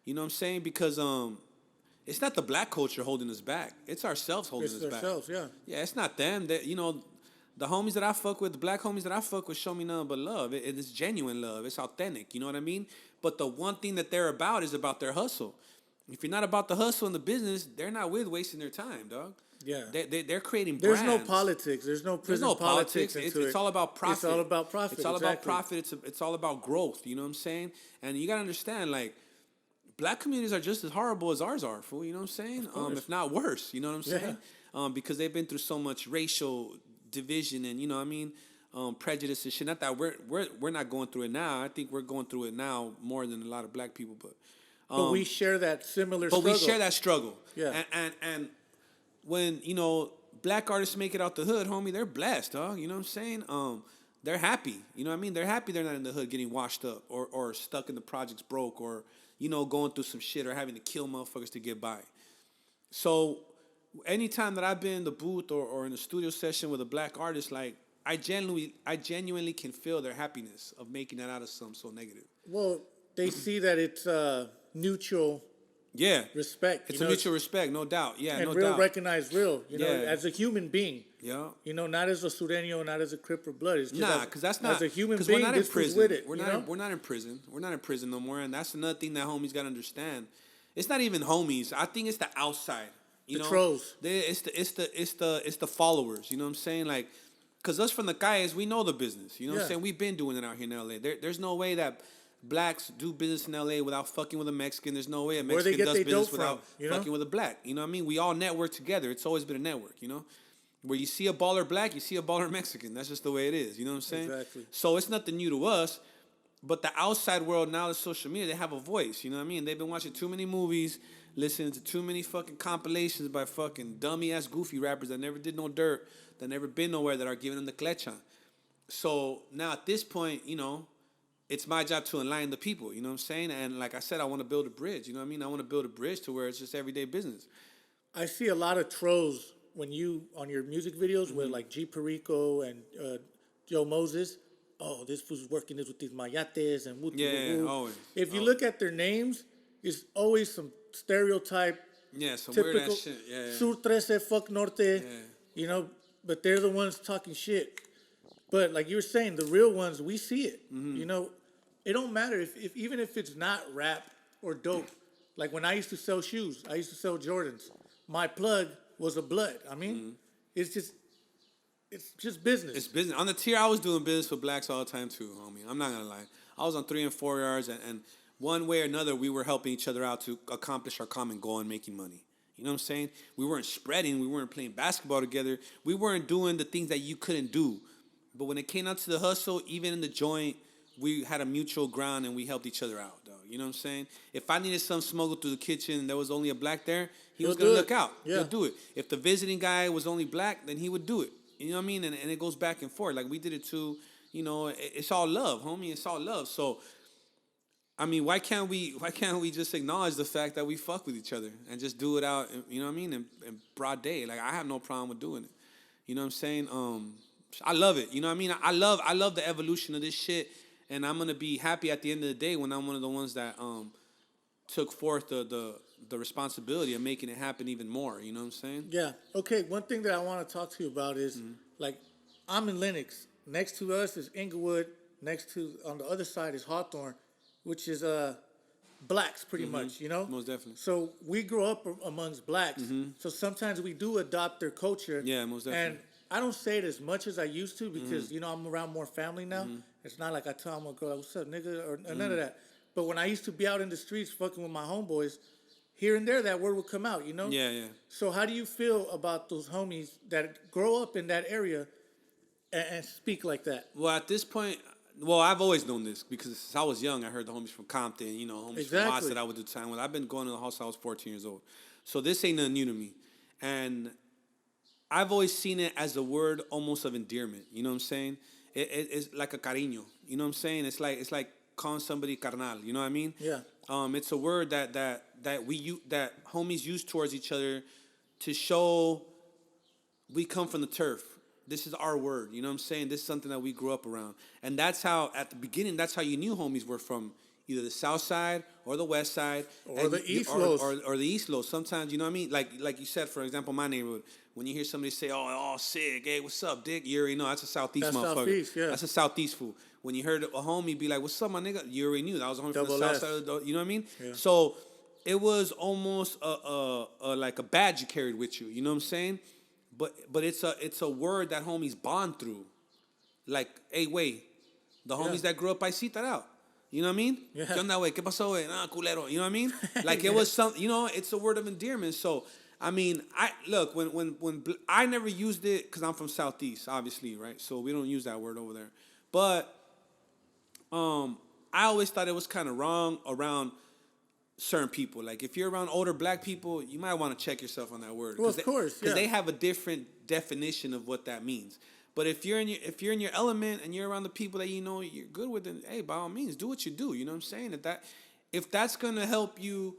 You know what I'm saying? Because it's not the black culture holding us back. It's ourselves holding us back. It's ourselves, yeah. Yeah, it's not them. That the homies that I fuck with, the black homies that I fuck with, show me nothing but love. It is genuine love. It's authentic. You know what I mean? But the one thing that they're about is about their hustle. If you're not about the hustle and the business, they're not with wasting their time, dog. Yeah. They're creating brands. There's no politics. There's no politics. It's all about profit. It's all about profit. It's all about profit. It's all about growth. You know what I'm saying? And you got to understand, like, black communities are just as horrible as ours are, fool. You know what I'm saying? If not worse. You know what I'm saying? Because they've been through so much racial division and, you know what I mean, prejudice and shit. Not that we're not going through it now. I think we're going through it now more than a lot of black people, but we share that similar struggle. But we share that struggle. Yeah. And when, black artists make it out the hood, homie, they're blessed, dog. You know what I'm saying? They're happy. You know what I mean? They're happy they're not in the hood getting washed up or stuck in the projects broke or, going through some shit or having to kill motherfuckers to get by. So anytime that I've been in the booth or in a studio session with a black artist, like, I genuinely can feel their happiness of making that out of something so negative. Well, they see that it's mutual respect. It's a mutual respect, no doubt. Yeah, and no real doubt. recognize real, as a human being. Yeah. Not as a Sureño, not as a Crip or blood. It's just because that's not. As a human being, we're not in prison. With it, we're not in prison. We're not in prison no more, and that's another thing that homies got to understand. It's not even homies. I think it's the outside. The trolls. It's the followers. You know what I'm saying? Like, because us from the calles, we know the business. You know what I'm saying? We've been doing it out here in LA. There's no way that blacks do business in LA without fucking with a Mexican. There's no way a Mexican does business without fucking with a black. You know what I mean? We all network together. It's always been a network, Where you see a baller black, you see a baller Mexican. That's just the way it is. You know what I'm saying? Exactly. So it's nothing new to us. But the outside world, now the social media, they have a voice. You know what I mean? They've been watching too many movies, listening to too many fucking compilations by fucking dummy-ass goofy rappers that never did no dirt, that never been nowhere, that are giving them the clechan. So now at this point, it's my job to enlighten the people, you know what I'm saying? And like I said, I want to build a bridge, you know what I mean? I want to build a bridge to where it's just everyday business. I see a lot of trolls when on your music videos with like G Perico and Joe Moses. Oh, this was working this with these mayates and woo. Always. If you look at their names, it's always some stereotype. Yeah, some typical weird ass shit. Yeah. Sur 13, fuck Norte. Yeah. But they're the ones talking shit. But like you were saying, the real ones, we see it. Mm-hmm. It don't matter if even if it's not rap or dope. Like when I used to sell shoes, I used to sell Jordans. My plug was a blood. I mean, it's just it's just business. It's business. On the tier, I was doing business with blacks all the time too, homie. I'm not gonna lie. I was on 3 and 4 yards, and one way or another, we were helping each other out to accomplish our common goal and making money. You know what I'm saying? We weren't spreading. We weren't playing basketball together. We weren't doing the things that you couldn't do. But when it came out to the hustle, even in the joint, we had a mutual ground and we helped each other out, though. You know what I'm saying? If I needed some smuggled through the kitchen and there was only a black there, he was going to look out. Yeah. He'll do it. If the visiting guy was only black, then he would do it. You know what I mean? And it goes back and forth. Like, we did it too. You know, it's all love, homie. It's all love. So, I mean, why can't we just acknowledge the fact that we fuck with each other and just do it out, you know what I mean, in broad day? Like, I have no problem with doing it. You know what I'm saying? I love it. You know what I mean? I love the evolution of this shit, and I'm gonna be happy at the end of the day when I'm one of the ones that took forth the responsibility of making it happen even more. You know what I'm saying? Yeah. Okay. One thing that I want to talk to you about is like I'm in Lenox. Next to us is Inglewood. On the other side is Hawthorne, which is blacks pretty much, you know? Most definitely. So we grow up amongst blacks. So sometimes we do adopt their culture. Yeah, most definitely. And I don't say it as much as I used to because, you know, I'm around more family now. It's not like I tell my girl, what's up, nigga, or none of that. But when I used to be out in the streets fucking with my homeboys, here and there that word would come out, you know? Yeah, yeah. So how do you feel about those homies that grow up in that area and speak like that? Well, at this point, I've always known this because since I was young, I heard the homies from Compton, you know, homies from Watts that I would do time with. I've been going to the house since I was 14 years old. So this ain't nothing new to me. And I've always seen it as a word almost of endearment. You know what I'm saying? It's like a cariño. You know what I'm saying? It's like calling somebody carnal. You know what I mean? Yeah. It's a word that homies use towards each other to show we come from the turf. This is our word. You know what I'm saying? This is something that we grew up around. And that's how, at the beginning, that's how you knew homies were from either the south side or the west side. Or the East Los. Or the East Los. Sometimes, you know what I mean? Like you said, for example, my neighborhood, when you hear somebody say, oh, sick, hey, what's up, dick? You already know that's a Southeast That's motherfucker. Southeast, yeah. That's a Southeast fool. When you heard a homie be like, what's up, my nigga? You already knew. That was a homie from the south side of the, you know what I mean? Yeah. So it was almost like a badge you carried with you. You know what I'm saying? But it's a word that homies bond through. Like, hey, wait, the homies that grew up, I see that out. You know what I mean? Yeah. ¿Qué onda, güey? ¿Qué pasó, güey? Nah, culero. You know what I mean? Like, it was some, you know, it's a word of endearment. So, I mean, when I never used it because I'm from Southeast, obviously, right? So we don't use that word over there. But I always thought it was kind of wrong around certain people. Like, if you're around older black people, you might want to check yourself on that word. Well, of course, because they have a different definition of what that means. But if you're in your element and you're around the people that you know you're good with, then hey, by all means, do what you do. You know what I'm saying? If that's gonna help you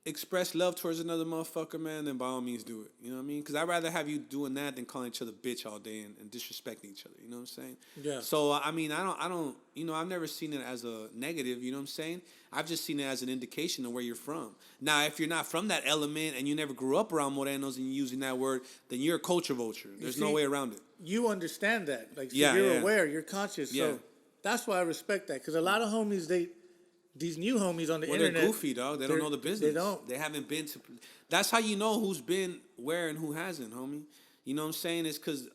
express love towards another motherfucker, man, then by all means do it. You know what I mean? Because I'd rather have you doing that than calling each other bitch all day and disrespecting each other. You know what I'm saying? Yeah. So I mean, I don't, you know, I've never seen it as a negative. You know what I'm saying? I've just seen it as an indication of where you're from. Now, if you're not from that element and you never grew up around Morenos and you're using that word, then you're a culture vulture. There's no way around it. You understand that, like, so Yeah, you're yeah. aware, you're conscious. Yeah. So that's why I respect that, because a lot of homies, these new homies on the internet, they're goofy, dog. They don't know the business. They don't. They haven't been to. That's how you know who's been where and who hasn't, homie. You know what I'm saying? It's because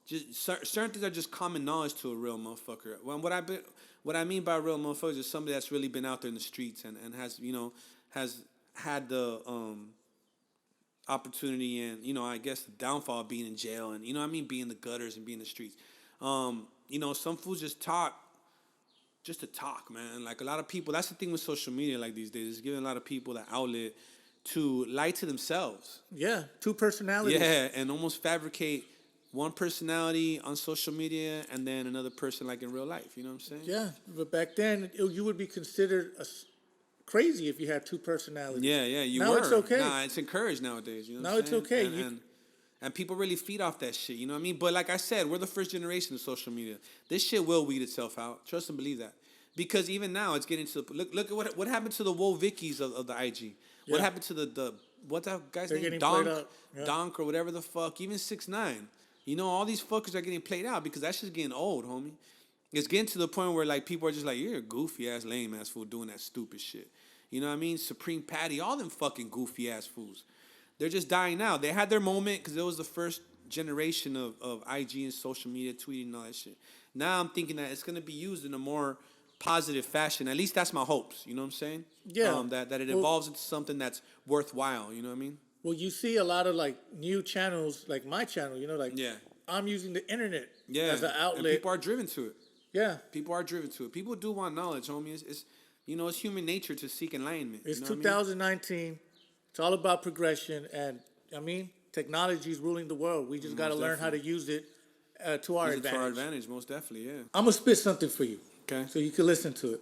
just certain things are just common knowledge to a real motherfucker. Well, what I mean by a real motherfucker is somebody that's really been out there in the streets and has had the opportunity and, you know, I guess the downfall of being in jail and, you know what I mean, being in the gutters and being in the streets. You know, some fools just talk just to talk, man. Like, a lot of people, that's the thing with social media, like, these days. It's giving a lot of people the outlet to lie to themselves. Yeah, two personalities. Yeah, and almost fabricate one personality on social media and then another person, like, in real life. You know what I'm saying? Yeah, but back then, you would be considered crazy if you had two personalities. Yeah, you now were. It's okay. Nah, it's encouraged nowadays. You know now what I'm it's saying? okay. And people really feed off that shit, you know what I mean? But like I said, we're the first generation of social media. This shit will weed itself out. Trust and believe that. Because even now, it's getting to... Look at what happened to the Woe Vickies of the IG. What Yeah. happened to the what's that guy's They're name? getting Donk? played out. Yeah. Donk or whatever the fuck. Even 6ix9ine. You know, all these fuckers are getting played out because that's just getting old, homie. It's getting to the point where, like, people are just like, you're a goofy-ass, lame-ass fool doing that stupid shit. You know what I mean? Supreme Patty, all them fucking goofy-ass fools. They're just dying out. They had their moment because it was the first generation of IG and social media, tweeting and all that shit. Now I'm thinking that it's gonna be used in a more positive fashion. At least that's my hopes. You know what I'm saying? Yeah. That it evolves into something that's worthwhile. You know what I mean? Well, you see a lot of like new channels, like my channel. You know, like Yeah. I'm using the internet Yeah. as an And outlet. people are driven to it. Yeah, People are driven to it. People do want knowledge, homie. It's it's human nature to seek enlightenment. it's You know what I mean? 2019. It's all about progression, and I mean, technology is ruling the world. We just got to Most learn how to use it to our Use it advantage. to our advantage, most definitely, yeah. I'm gonna spit something for you, Okay. so you can listen to it.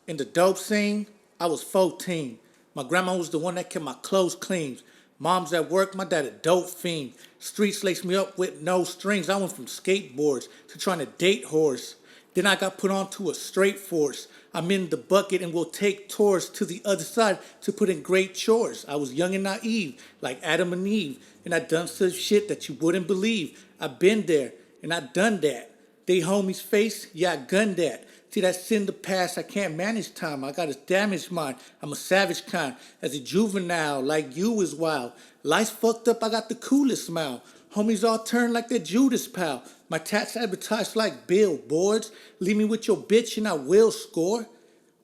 In the dope scene, I was 14. My grandma was the one that kept my clothes clean. Mom's at work, my dad a dope fiend. Streets laced me up with no strings. I went from skateboards to trying to date whores. Then I got put onto a straight force. I'm in the bucket and will take tours to the other side to put in great chores. I was young and naive, like Adam and Eve, and I done some shit that you wouldn't believe. I been there and I done that. They homies face, yeah, I gunned that. See, that's in the past. I can't manage time. I got a damaged mind. I'm a savage kind. As a juvenile, like you is wild. Life's fucked up. I got the coolest smile. Homies all turn like they're Judas, pal. My tats advertised like billboards. Leave me with your bitch and I will score.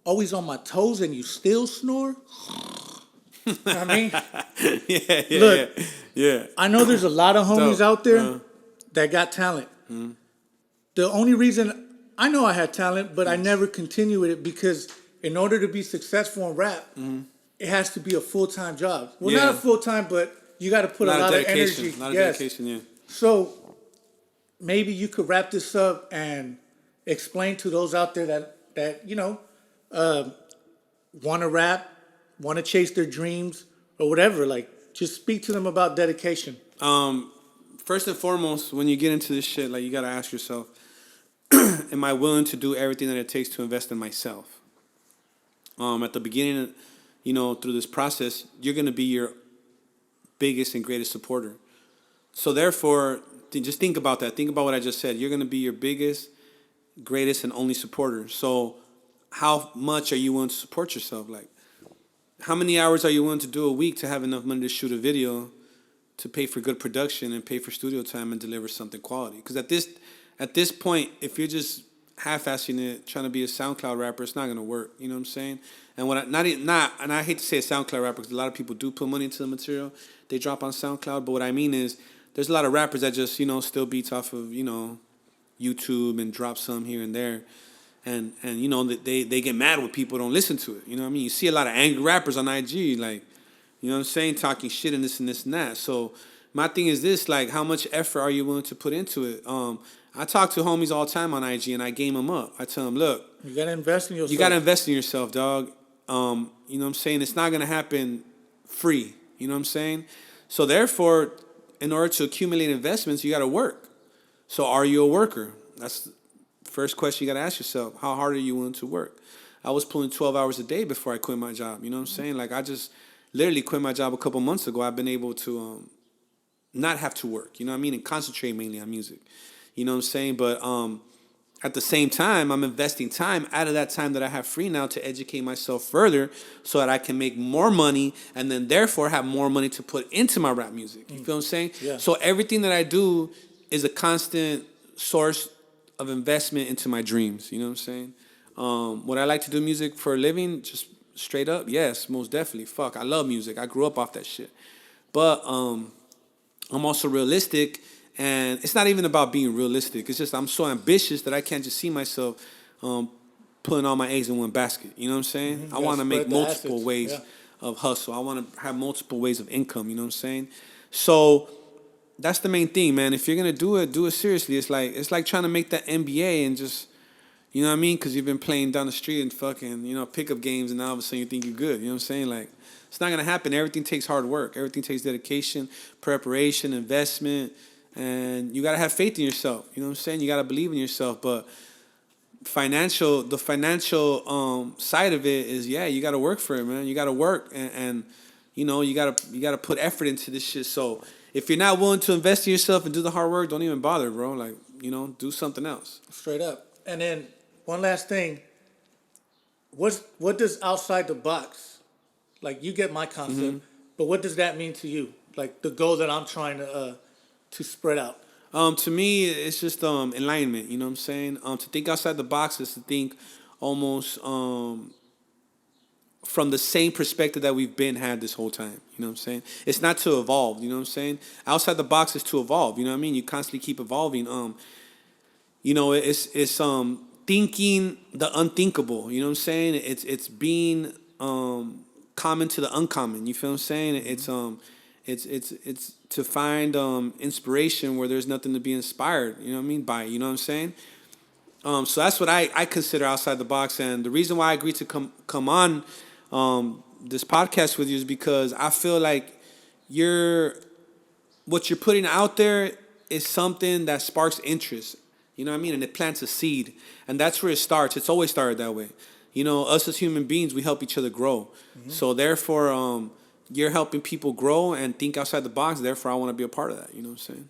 Always on my toes and you still snore. I mean, yeah, look, yeah. I know there's a lot of homies Dope. out there that got talent. The only reason I know I had talent, but I never continue with it because in order to be successful in rap, it has to be a full-time job. Well, Yeah. not a full-time, but you got to put a lot of dedication. energy. A lot of Yes. dedication, yeah. So maybe you could wrap this up and explain to those out there that want to rap, want to chase their dreams or whatever. Like, just speak to them about dedication. First and foremost, when you get into this shit, like you gotta ask yourself, am I willing to do everything that it takes to invest in myself? At the beginning, through this process, you're gonna be your biggest and greatest supporter. So therefore, just think about that. Think about what I just said. You're gonna be your biggest, greatest, and only supporter. So how much are you willing to support yourself? Like, how many hours are you willing to do a week to have enough money to shoot a video, to pay for good production and pay for studio time and deliver something quality? Because at this point, if you're just half-assing it, trying to be a SoundCloud rapper, it's not gonna work. You know what I'm saying? And and I hate to say a SoundCloud rapper because a lot of people do put money into the material they drop on SoundCloud. But what I mean is, there's a lot of rappers that just still beats off of YouTube and drop some here and there. And they get mad when people don't listen to it. You know what I mean? You see a lot of angry rappers on IG, like, you know what I'm saying, talking shit and this and this and that. So my thing is this, like, how much effort are you willing to put into it? I talk to homies all the time on IG and I game them up. I tell them, look, You got to invest in yourself. you got to invest in yourself, dog. You know what I'm saying? It's not going to happen free. You know what I'm saying? So therefore, in order to accumulate investments, you got to work. So are you a worker? That's first question you got to ask yourself. How hard are you willing to work? I was pulling 12 hours a day before I quit my job. You know what I'm saying? Like, I just literally quit my job a couple months ago. I've been able to not have to work, you know what I mean? And concentrate mainly on music. You know what I'm saying? But at the same time, I'm investing time out of that time that I have free now to educate myself further so that I can make more money and then therefore have more money to put into my rap music. You feel what I'm saying? Yeah. So everything that I do is a constant source of investment into my dreams. You know what I'm saying? Would I like to do music for a living? Just straight up, yes, most definitely. Fuck, I love music. I grew up off that shit. But I'm also realistic, and it's not even about being realistic. It's just I'm so ambitious that I can't just see myself putting all my eggs in one basket. You know what I'm saying? Mm-hmm. I want to make multiple assets. ways Yeah. of hustle. I want to have multiple ways of income. You know what I'm saying? So that's the main thing, man. If you're gonna do it seriously. It's like trying to make that NBA and just, you know what I mean? Because you've been playing down the street and fucking, pickup games, and now all of a sudden you think you're good. You know what I'm saying? Like, it's not gonna happen. Everything takes hard work. Everything takes dedication, preparation, investment, and you gotta have faith in yourself. You know what I'm saying? You gotta believe in yourself. But the financial side of it is, you gotta work for it, man. You gotta work, and you gotta put effort into this shit. So if you're not willing to invest in yourself and do the hard work, don't even bother, bro. Like, do something else. Straight up. And then one last thing. What does outside the box? Like, you get my concept, but what does that mean to you? Like, the goal that I'm trying to to spread out? To me, it's just enlightenment. You know what I'm saying? To think outside the box is to think almost from the same perspective that we've been had this whole time. You know what I'm saying? It's not to evolve. You know what I'm saying? Outside the box is to evolve. You know what I mean? You constantly keep evolving. You know, it's thinking the unthinkable. You know what I'm saying? It's being common to the uncommon. You feel what I'm saying? It's to find inspiration where there's nothing to be inspired. You know what I mean? By, you know what I'm saying? So that's what I consider outside the box, and the reason why I agreed to come on this podcast with you is because I feel like what you're putting out there is something that sparks interest. You know what I mean? And it plants a seed, and that's where it starts. It's always started that way. You know, us as human beings, we help each other grow. Mm-hmm. So therefore, you're helping people grow and think outside the box. Therefore, I want to be a part of that. You know what I'm saying?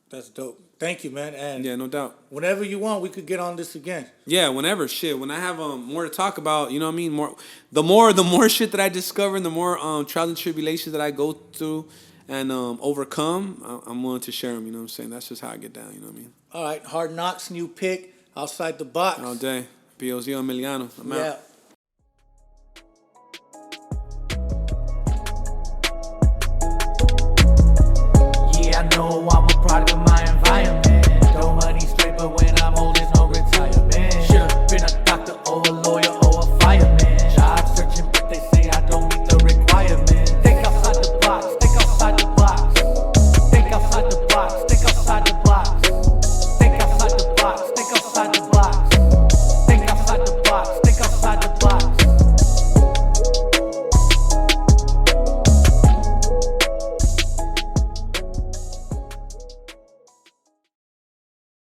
That's dope. Thank you, man. And yeah, no doubt. Whenever you want, we could get on this again. Yeah, whenever. Shit, when I have more to talk about, you know what I mean? The more shit that I discover, and the more trials and tribulations that I go through and overcome, I'm willing to share them. You know what I'm saying? That's just how I get down. You know what I mean? All right, Hard Knocks, new pick, outside the box. All day. Bozo Emiliano. I'm out.